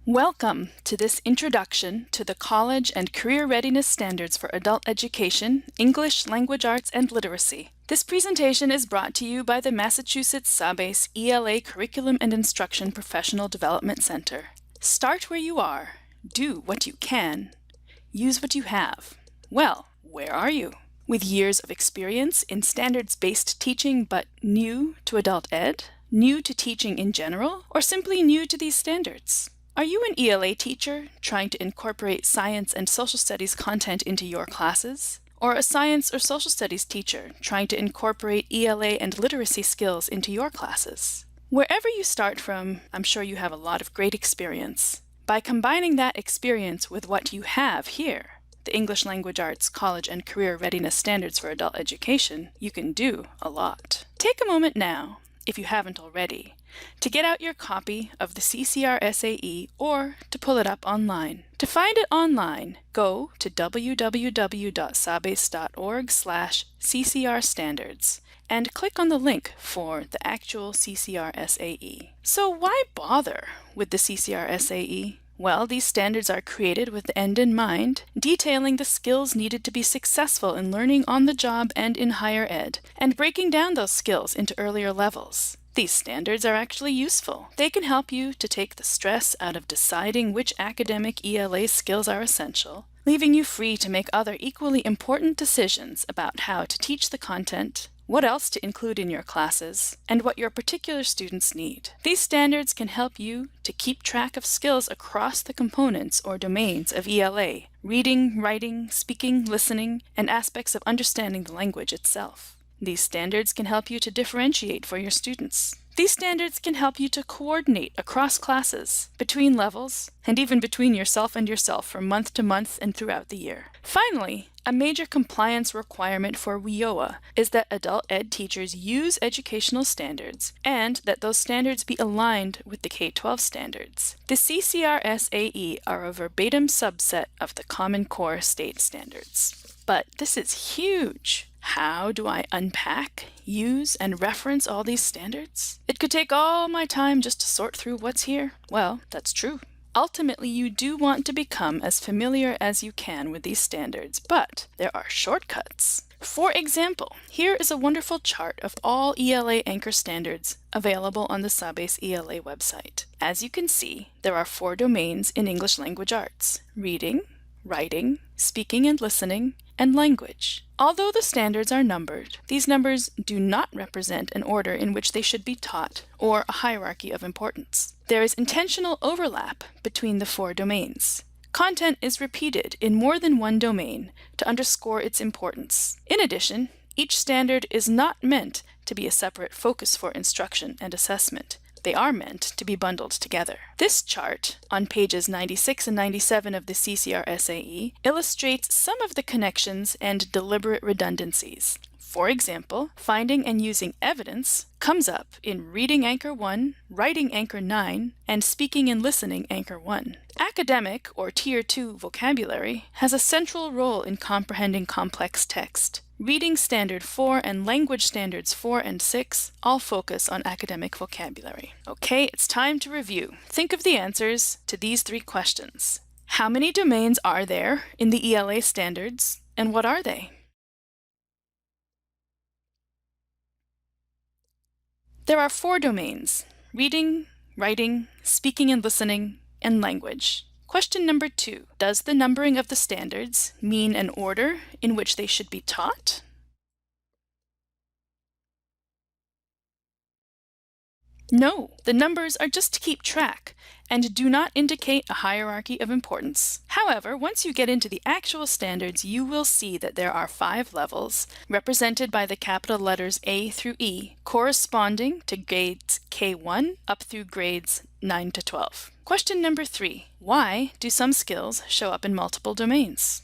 Welcome to this introduction to the College and Career Readiness Standards for Adult Education, English, Language Arts, and Literacy. This presentation is brought to you by the Massachusetts CCRSAE ELA Curriculum and Instruction Professional Development Center. Start where you are, do what you can, use what you have. Well, where are you? With years of experience in standards-based teaching but new to adult ed, new to teaching in general, or simply new to these standards? Are you an ELA teacher trying to incorporate science and social studies content into your classes? Or a science or social studies teacher trying to incorporate ELA and literacy skills into your classes? Wherever you start from, I'm sure you have a lot of great experience. By combining that experience with what you have here, the English Language Arts College and Career Readiness Standards for Adult Education, you can do a lot. Take a moment now, if you haven't already, to get out your copy of the CCRSAE or to pull it up online. To find it online, go to www.sabase.org/CCRstandards and click on the link for the actual CCRSAE. So why bother with the CCRSAE? Well, these standards are created with the end in mind, detailing the skills needed to be successful in learning on the job and in higher ed, and breaking down those skills into earlier levels. These standards are actually useful. They can help you to take the stress out of deciding which academic ELA skills are essential, leaving you free to make other equally important decisions about how to teach the content, what else to include in your classes, and what your particular students need. These standards can help you to keep track of skills across the components or domains of ELA: reading, writing, speaking, listening, and aspects of understanding the language itself. These standards can help you to differentiate for your students. These standards can help you to coordinate across classes, between levels, and even between yourself and yourself from month to month and throughout the year. Finally, a major compliance requirement for WIOA is that adult ed teachers use educational standards and that those standards be aligned with the K-12 standards. The CCRSAE are a verbatim subset of the Common Core state standards. But this is huge. How do I unpack, use, and reference all these standards? It could take all my time just to sort through what's here. Well, that's true. Ultimately, you do want to become as familiar as you can with these standards, but there are shortcuts. For example, here is a wonderful chart of all ELA anchor standards available on the Sabase ELA website. As you can see, there are 4 domains in English Language Arts: reading, writing, speaking and listening, and language. Although the standards are numbered, these numbers do not represent an order in which they should be taught or a hierarchy of importance. There is intentional overlap between the 4 domains. Content is repeated in more than one domain to underscore its importance. In addition, each standard is not meant to be a separate focus for instruction and assessment. They are meant to be bundled together. This chart, on pages 96 and 97 of the CCRSAE, illustrates some of the connections and deliberate redundancies. For example, finding and using evidence comes up in Reading Anchor 1, Writing Anchor 9, and Speaking and Listening Anchor 1. Academic, or Tier 2 vocabulary, has a central role in comprehending complex text. Reading Standard 4 and Language Standards 4 and 6 all focus on academic vocabulary. Okay, it's time to review. Think of the answers to these 3 questions. How many domains are there in the ELA standards, and what are they? There are 4 domains: reading, writing, speaking and listening, and language. Question number 2. Does the numbering of the standards mean an order in which they should be taught? No, the numbers are just to keep track and do not indicate a hierarchy of importance. However, once you get into the actual standards, you will see that there are 5 levels, represented by the capital letters A through E, corresponding to grades K1 up through grades 9 to 12. Question number 3. Why do some skills show up in multiple domains?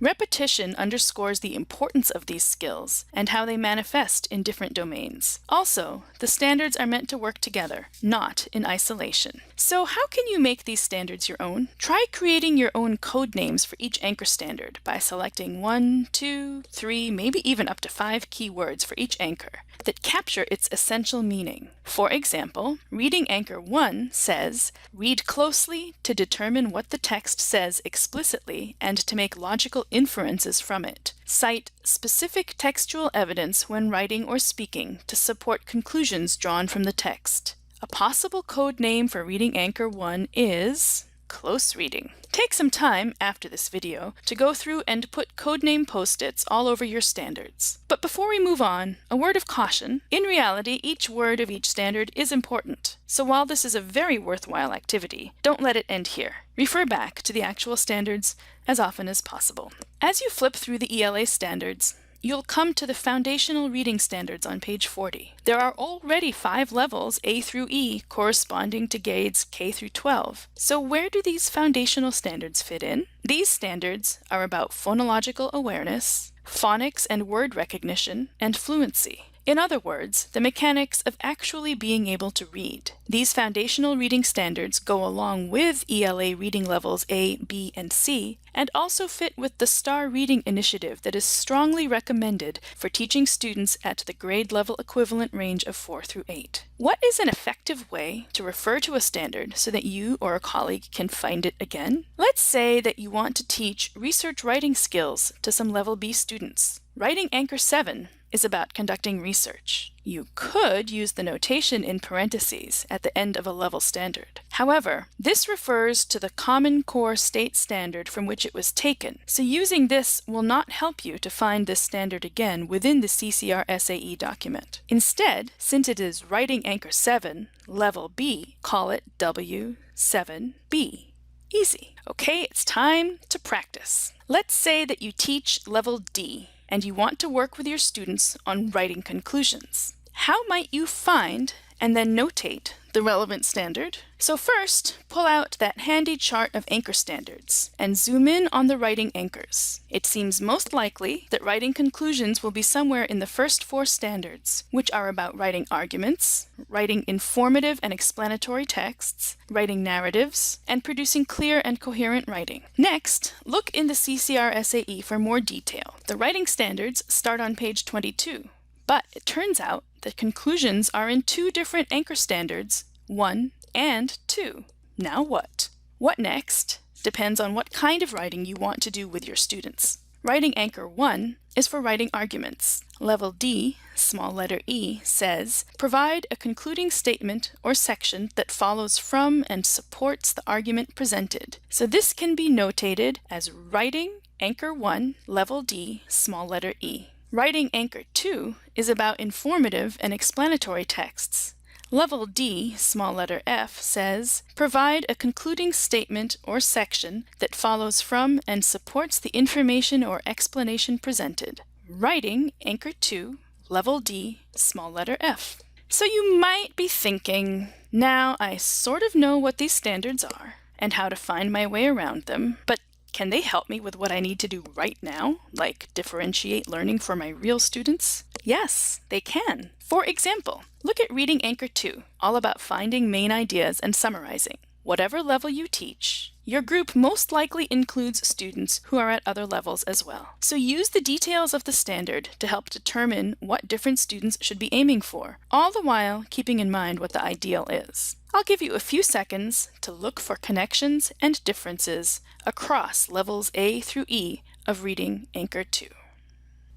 Repetition underscores the importance of these skills and how they manifest in different domains. Also, the standards are meant to work together, not in isolation. So how can you make these standards your own? Try creating your own code names for each anchor standard by selecting 1, 2, 3, maybe even up to 5 keywords for each anchor that capture its essential meaning. For example, Reading Anchor 1 says, "Read closely to determine what the text says explicitly and to make logical inferences from it. Cite specific textual evidence when writing or speaking to support conclusions drawn from the text." A possible code name for Reading Anchor 1 is Close Reading. Take some time after this video to go through and put codename post-its all over your standards. But before we move on, a word of caution. In reality, each word of each standard is important. So while this is a very worthwhile activity, don't let it end here. Refer back to the actual standards as often as possible. As you flip through the ELA standards, you'll come to the foundational reading standards on page 40. There are already 5 levels, A through E, corresponding to grades K through 12. So where do these foundational standards fit in? These standards are about phonological awareness, phonics and word recognition, and fluency. In other words, the mechanics of actually being able to read. These foundational reading standards go along with ELA reading levels A, B, and C, and also fit with the STAR reading initiative that is strongly recommended for teaching students at the grade level equivalent range of 4 through 8. What is an effective way to refer to a standard so that you or a colleague can find it again? Let's say that you want to teach research writing skills to some level B students. Writing Anchor 7 is about conducting research. You could use the notation in parentheses at the end of a level standard. However, this refers to the Common Core State standard from which it was taken, so using this will not help you to find this standard again within the CCRSAE document. Instead, since it is Writing Anchor 7, Level B, call it W7B. Easy. Okay, it's time to practice. Let's say that you teach Level D, and you want to work with your students on writing conclusions. How might you find and then notate the relevant standard? So first, pull out that handy chart of anchor standards and zoom in on the writing anchors. It seems most likely that writing conclusions will be somewhere in the first 4 standards, which are about writing arguments, writing informative and explanatory texts, writing narratives, and producing clear and coherent writing. Next, look in the CCRSAE for more detail. The writing standards start on page 22, but it turns out that conclusions are in 2 different anchor standards, 1 and 2. Now what? What next depends on what kind of writing you want to do with your students. Writing Anchor 1 is for writing arguments. Level D, small letter E, says, provide a concluding statement or section that follows from and supports the argument presented. So this can be notated as Writing Anchor 1, Level D, small letter E. Writing Anchor 2 is about informative and explanatory texts. Level D, small letter F, says, provide a concluding statement or section that follows from and supports the information or explanation presented. Writing Anchor 2, Level D, small letter F. So you might be thinking, now I sort of know what these standards are and how to find my way around them, but can they help me with what I need to do right now, like differentiate learning for my real students? Yes, they can. For example, look at Reading Anchor 2, all about finding main ideas and summarizing. Whatever level you teach, your group most likely includes students who are at other levels as well. So use the details of the standard to help determine what different students should be aiming for, all the while keeping in mind what the ideal is. I'll give you a few seconds to look for connections and differences across levels A through E of Reading Anchor 2.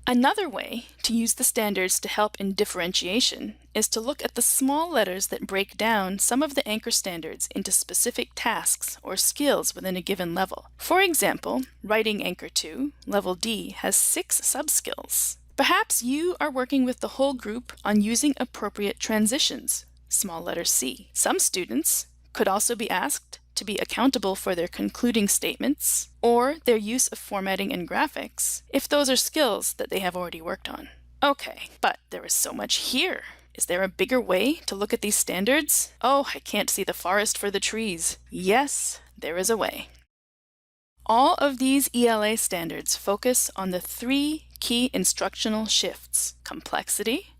Another way to use the standards to help in differentiation is to look at the small letters that break down some of the anchor standards into specific tasks or skills within a given level. For example, Writing Anchor 2, Level D, has 6 subskills. Perhaps you are working with the whole group on using appropriate transitions, small letter C. Some students could also be asked to be accountable for their concluding statements or their use of formatting and graphics, if those are skills that they have already worked on. Okay, but there is so much here. Is there a bigger way to look at these standards? Oh, I can't see the forest for the trees. Yes, there is a way. All of these ELA standards focus on the three key instructional shifts: complexity,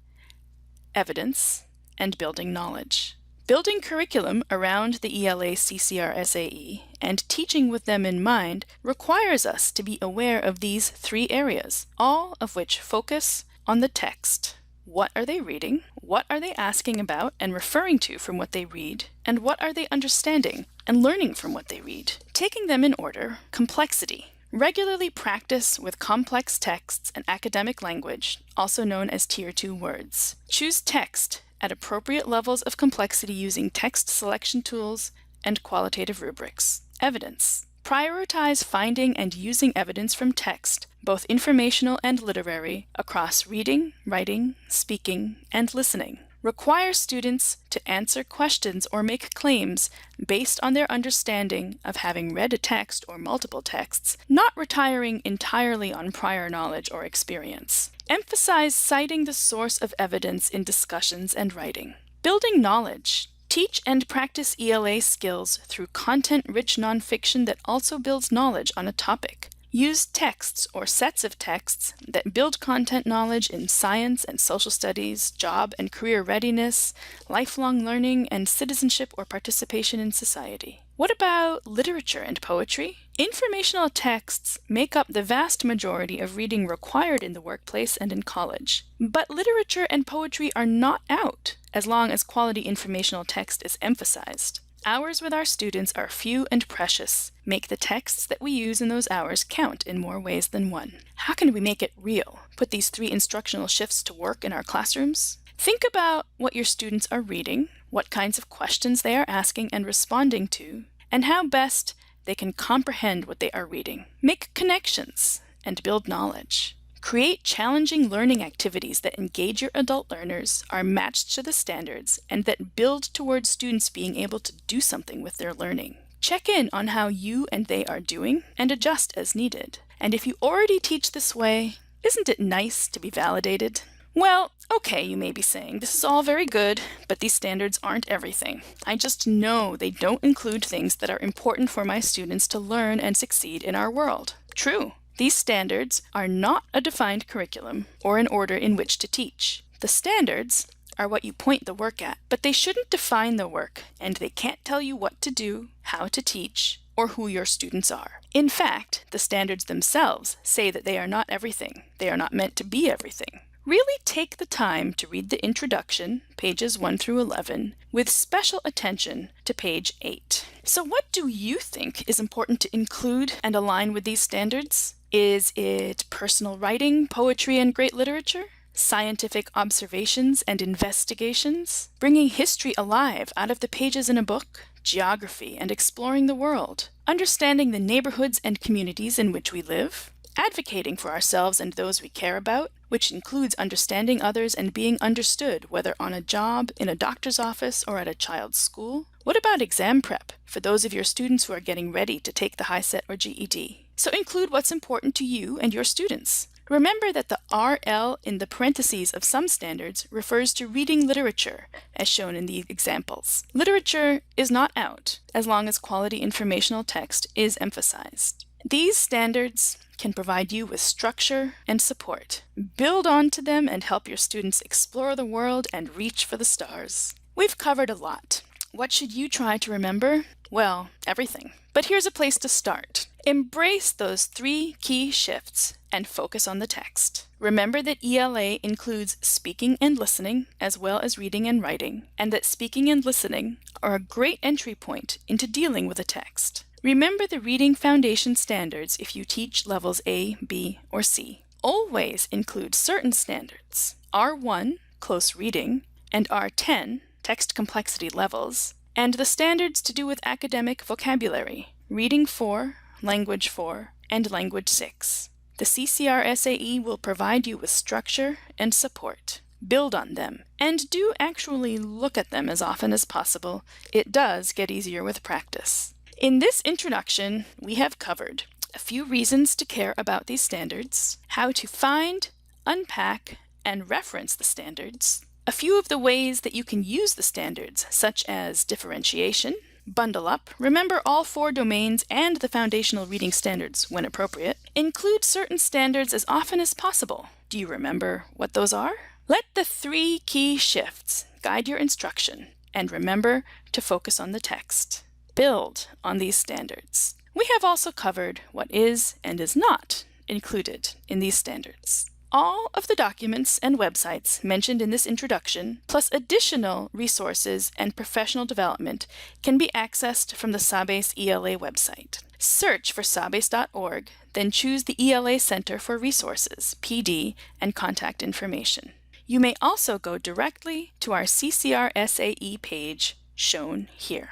evidence, and building knowledge. Building curriculum around the ELA CCRSAE and teaching with them in mind requires us to be aware of these three areas, all of which focus on the text. What are they reading? What are they asking about and referring to from what they read? And what are they understanding and learning from what they read? Taking them in order: complexity. Regularly practice with complex texts and academic language, also known as Tier 2 words. Choose text at appropriate levels of complexity using text selection tools and qualitative rubrics. Evidence. Prioritize finding and using evidence from text, both informational and literary, across reading, writing, speaking, and listening. Require students to answer questions or make claims based on their understanding of having read a text or multiple texts, not retiring entirely on prior knowledge or experience. Emphasize citing the source of evidence in discussions and writing. Building knowledge. Teach and practice ELA skills through content-rich nonfiction that also builds knowledge on a topic. Use texts or sets of texts that build content knowledge in science and social studies, job and career readiness, lifelong learning, and citizenship or participation in society. What about literature and poetry? Informational texts make up the vast majority of reading required in the workplace and in college. But literature and poetry are not out as long as quality informational text is emphasized. Hours with our students are few and precious. Make the texts that we use in those hours count in more ways than one. How can we make it real? Put these three instructional shifts to work in our classrooms? Think about what your students are reading, what kinds of questions they are asking and responding to, and how best they can comprehend what they are reading. Make connections and build knowledge. Create challenging learning activities that engage your adult learners, are matched to the standards, and that build towards students being able to do something with their learning. Check in on how you and they are doing and adjust as needed. And if you already teach this way, isn't it nice to be validated? Well, okay, you may be saying, this is all very good, but these standards aren't everything. I just know they don't include things that are important for my students to learn and succeed in our world. True. These standards are not a defined curriculum or an order in which to teach. The standards are what you point the work at, but they shouldn't define the work, and they can't tell you what to do, how to teach, or who your students are. In fact, the standards themselves say that they are not everything. They are not meant to be everything. Really take the time to read the introduction, pages 1 through 11, with special attention to page 8. So what do you think is important to include and align with these standards? Is it personal writing, poetry, and great literature? Scientific observations and investigations? Bringing history alive out of the pages in a book? Geography and exploring the world? Understanding the neighborhoods and communities in which we live? Advocating for ourselves and those we care about, which includes understanding others and being understood, whether on a job, in a doctor's office, or at a child's school? What about exam prep for those of your students who are getting ready to take the HiSET or GED? So include what's important to you and your students. Remember that the RL in the parentheses of some standards refers to reading literature, as shown in the examples. Literature is not out, as long as quality informational text is emphasized. These standards can provide you with structure and support. Build onto them and help your students explore the world and reach for the stars. We've covered a lot. What should you try to remember? Well, everything. But here's a place to start. Embrace those three key shifts and focus on the text. Remember that ELA includes speaking and listening, as well as reading and writing, and that speaking and listening are a great entry point into dealing with a text. Remember the reading foundation standards if you teach levels A, B, or C. Always include certain standards: R1, close reading, and R10, text complexity levels, and the standards to do with academic vocabulary, Reading 4, Language 4, and Language 6. The CCRSAE will provide you with structure and support. Build on them, and do actually look at them as often as possible. It does get easier with practice. In this introduction, we have covered a few reasons to care about these standards, how to find, unpack, and reference the standards, a few of the ways that you can use the standards, such as differentiation, Bundle up, remember all 4 domains and the foundational reading standards when appropriate. Include certain standards as often as possible. Do you remember what those are? Let the 3 key shifts guide your instruction, and remember to focus on the text. Build on these standards. We have also covered what is and is not included in these standards. All of the documents and websites mentioned in this introduction, plus additional resources and professional development, can be accessed from the SABASE ELA website. Search for sabase.org, then choose the ELA Center for Resources, PD, and contact information. You may also go directly to our CCRSAE page shown here.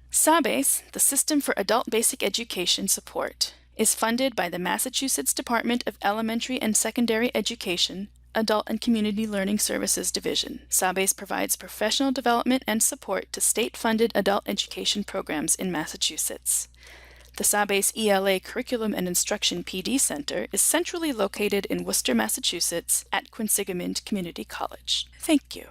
SABASE, the System for Adult Basic Education Support, is funded by the Massachusetts Department of Elementary and Secondary Education, Adult and Community Learning Services Division. SABASE provides professional development and support to state-funded adult education programs in Massachusetts. The SABASE ELA Curriculum and Instruction PD Center is centrally located in Worcester, Massachusetts at Quinsigamond Community College. Thank you.